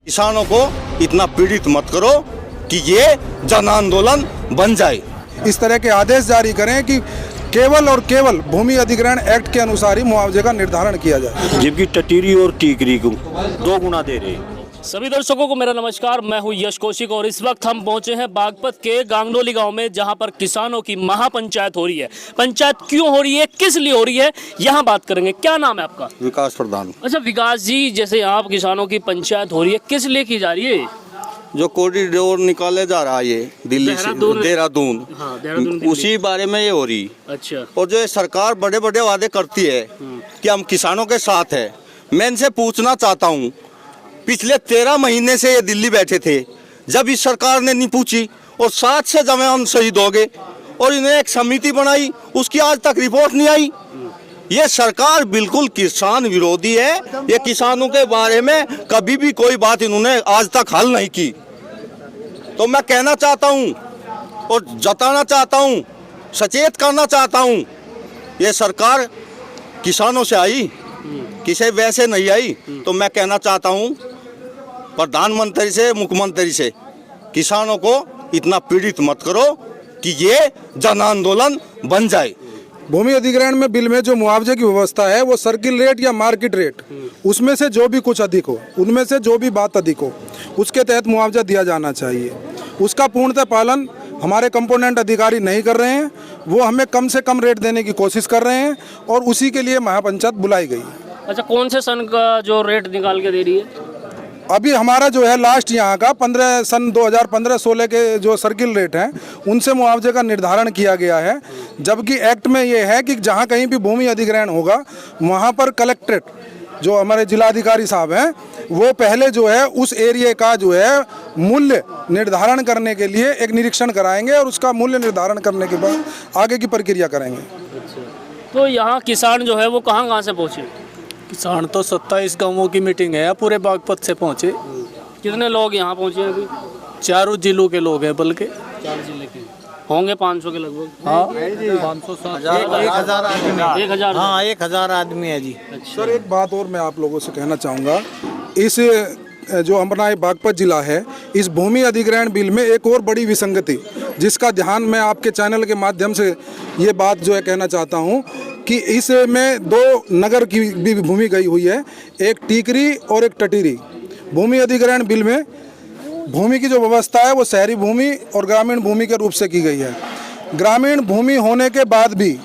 किसानों को इतना पीड़ित मत करो कि ये जन आंदोलन बन जाए। इस तरह के आदेश जारी करें कि केवल और केवल भूमि अधिग्रहण एक्ट के अनुसार ही मुआवजे का निर्धारण किया जाए। जबकि टटीरी और टीकरी को 2 गुना दे रहे हैं। सभी दर्शकों को मेरा नमस्कार, मैं हूं यश कौशिक और इस वक्त हम पहुंचे हैं बागपत के गांगडोली गांव में, जहां पर किसानों की महापंचायत हो रही है। पंचायत क्यों हो रही है, किस लिए हो रही है, यहां बात करेंगे। क्या नाम है आपका? विकास प्रधान। अच्छा विकास जी, जैसे यहाँ किसानों की पंचायत हो रही है, किस लिए की जा रही है? जो कॉरिडोर निकाले जा रहा है ये दिल्ली से देहरादून, हाँ, देहरादून दिल्ली। उसी बारे में ये हो रही। अच्छा। और जो ये सरकार बड़े बड़े वादे करती है कि हम किसानों के साथ है, मैं इनसे पूछना चाहता हूँ, पिछले 13 महीने से ये दिल्ली बैठे थे, जब इस सरकार ने नहीं पूछी और 7 से जवान शहीद हो गए और इन्हें एक समिति बनाई, उसकी आज तक रिपोर्ट नहीं आई। ये सरकार बिल्कुल किसान विरोधी है। ये किसानों के बारे में कभी भी कोई बात इन्होंने आज तक हल नहीं की। तो मैं कहना चाहता हूँ और जताना चाहता हूँ, सचेत करना चाहता हूँ, ये सरकार किसानों से आई, किसी वैसे नहीं आई। तो मैं कहना चाहता हूँ प्रधानमंत्री से, मुख्यमंत्री से, किसानों को इतना पीड़ित मत करो कि ये जन आंदोलन बन जाए। भूमि अधिग्रहण में बिल में जो मुआवजे की व्यवस्था है वो सर्किल रेट या मार्केट रेट, उसमें से जो भी कुछ अधिक हो, उनमें से जो भी बात अधिक हो, उसके तहत मुआवजा दिया जाना चाहिए। उसका पूर्णतः पालन हमारे कंपोनेंट अधिकारी नहीं कर रहे हैं। वो हमें कम से कम रेट देने की कोशिश कर रहे हैं और उसी के लिए महापंचायत बुलाई गई। अच्छा, कौन से सन का जो रेट निकाल के दे रही है? अभी हमारा जो है लास्ट यहाँ का 15 सन 2015-16 के जो सर्किल रेट हैं, उनसे मुआवजे का निर्धारण किया गया है। जबकि एक्ट में ये है कि जहाँ कहीं भी भूमि अधिग्रहण होगा, वहाँ पर कलेक्ट्रेट जो हमारे जिलाधिकारी साहब हैं, वो पहले जो है उस एरिया का जो है मूल्य निर्धारण करने के लिए एक निरीक्षण कराएंगे और उसका मूल्य निर्धारण करने के बाद आगे की प्रक्रिया करेंगे। तो यहाँ किसान जो है वो कहाँ से पहुँचे? किसान तो 27 गांवों की मीटिंग है, पूरे बागपत से पहुंचे। कितने लोग यहाँ पहुँचे अभी? 4 जिलों के लोग हैं, बल्कि 4 जिले के होंगे, 500 के लगभग। हाँ 500 1000। हाँ 1000 आदमी है जी। सर एक बात और मैं आप लोगों से कहना चाहूँगा, इस जो हमारा बागपत जिला है, इस भूमि अधिग्रहण बिल में एक और बड़ी विसंगति, जिसका ध्यान मैं आपके चैनल के माध्यम से ये बात जो है कहना चाहता हूँ कि इसमें 2 नगर की भी भूमि गई हुई है, एक टीकरी और एक टटीरी। भूमि अधिग्रहण बिल में भूमि की जो व्यवस्था है वो शहरी भूमि और ग्रामीण भूमि के रूप से की गई है। ग्रामीण भूमि होने के बाद भी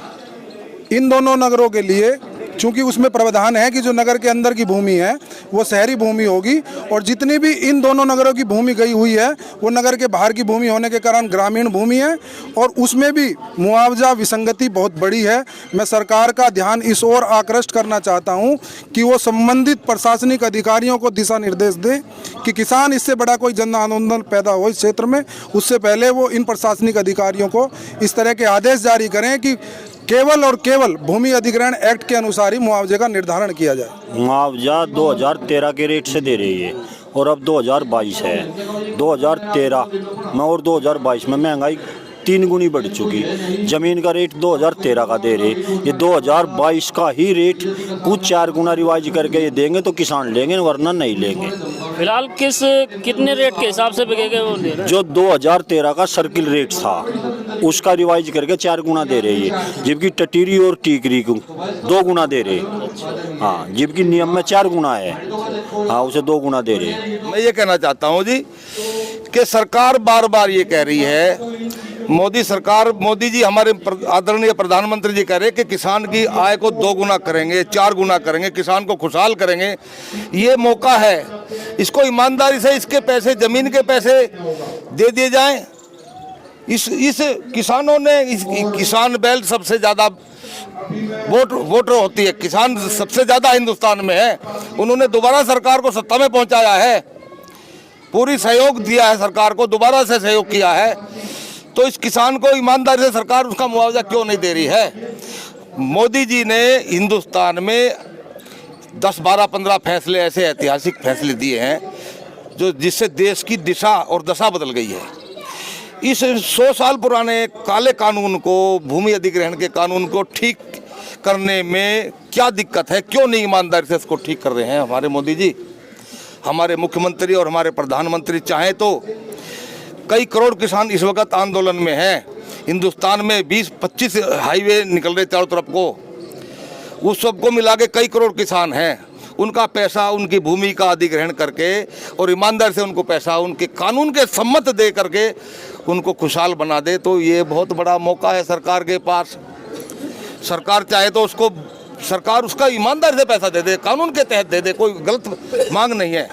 इन दोनों नगरों के लिए, चूंकि उसमें प्रावधान है कि जो नगर के अंदर की भूमि है वो शहरी भूमि होगी और जितनी भी इन दोनों नगरों की भूमि गई हुई है वो नगर के बाहर की भूमि होने के कारण ग्रामीण भूमि है और उसमें भी मुआवजा विसंगति बहुत बड़ी है। मैं सरकार का ध्यान इस ओर आकृष्ट करना चाहता हूं कि वो संबंधित प्रशासनिक अधिकारियों को दिशा निर्देश दें कि किसान इससे बड़ा कोई जन आंदोलन पैदा हो इस क्षेत्र में, उससे पहले वो इन प्रशासनिक अधिकारियों को इस तरह के आदेश जारी करें कि केवल और केवल भूमि अधिग्रहण एक्ट के अनुसार ही मुआवजे का निर्धारण किया जाए। मुआवजा 2013 के रेट से दे रही है और अब 2022 है। 2013 में और 2022 में महंगाई 3 गुनी बढ़ चुकी। जमीन का रेट 2013 का दे रहे, ये 2022 का ही रेट कुछ 4 गुना रिवाइज करके ये देंगे तो किसान लेंगे, वरना नहीं लेंगे। फिलहाल कितने रेट के हिसाब से बिकेगा वो ले रहे हैं? जो 2013 का सर्किल रेट था उसका रिवाइज करके 4 गुना दे रही है, जबकि टटीरी और टीकरी को 2 गुना दे रहे। हाँ, जबकि नियम में 4 गुना है, हाँ उसे 2 गुना दे रहे। मैं ये कहना चाहता हूँ जी कि सरकार बार बार ये कह रही है, मोदी जी हमारे आदरणीय प्रधानमंत्री जी कह रहे हैं कि किसान की आय को 2 गुना करेंगे, 4 गुना करेंगे, किसान को खुशहाल करेंगे। ये मौका है, इसको ईमानदारी से इसके पैसे, जमीन के पैसे दे दिए जाएं। इस किसानों ने किसान बैल सबसे ज़्यादा वोटर होती है, किसान सबसे ज़्यादा हिंदुस्तान में है। उन्होंने दोबारा सरकार को सत्ता में पहुंचाया है, पूरी सहयोग दिया है, सरकार को दोबारा से सहयोग किया है। तो इस किसान को ईमानदारी से सरकार उसका मुआवजा क्यों नहीं दे रही है? मोदी जी ने हिंदुस्तान में 10, 12, 15 फैसले, ऐसे ऐतिहासिक फैसले दिए हैं जो जिससे देश की दिशा और दशा बदल गई है। इस 100 साल पुराने काले कानून को, भूमि अधिग्रहण के कानून को ठीक करने में क्या दिक्कत है? क्यों नहीं ईमानदारी से इसको ठीक कर रहे हैं हमारे मोदी जी? हमारे मुख्यमंत्री और हमारे प्रधानमंत्री चाहें तो कई करोड़ किसान इस वक्त आंदोलन में हैं। हिंदुस्तान में 20-25 हाईवे निकल रहे चारों तरफ को, उस सबको मिला के कई करोड़ किसान हैं। उनका पैसा, उनकी भूमि का अधिग्रहण करके और ईमानदार से उनको पैसा उनके कानून के सम्मत दे करके उनको खुशहाल बना दे, तो ये बहुत बड़ा मौका है सरकार के पास। सरकार चाहे तो उसको सरकार उसका ईमानदारी से पैसा दे दे, कानून के तहत दे दे, कोई गलत मांग नहीं है।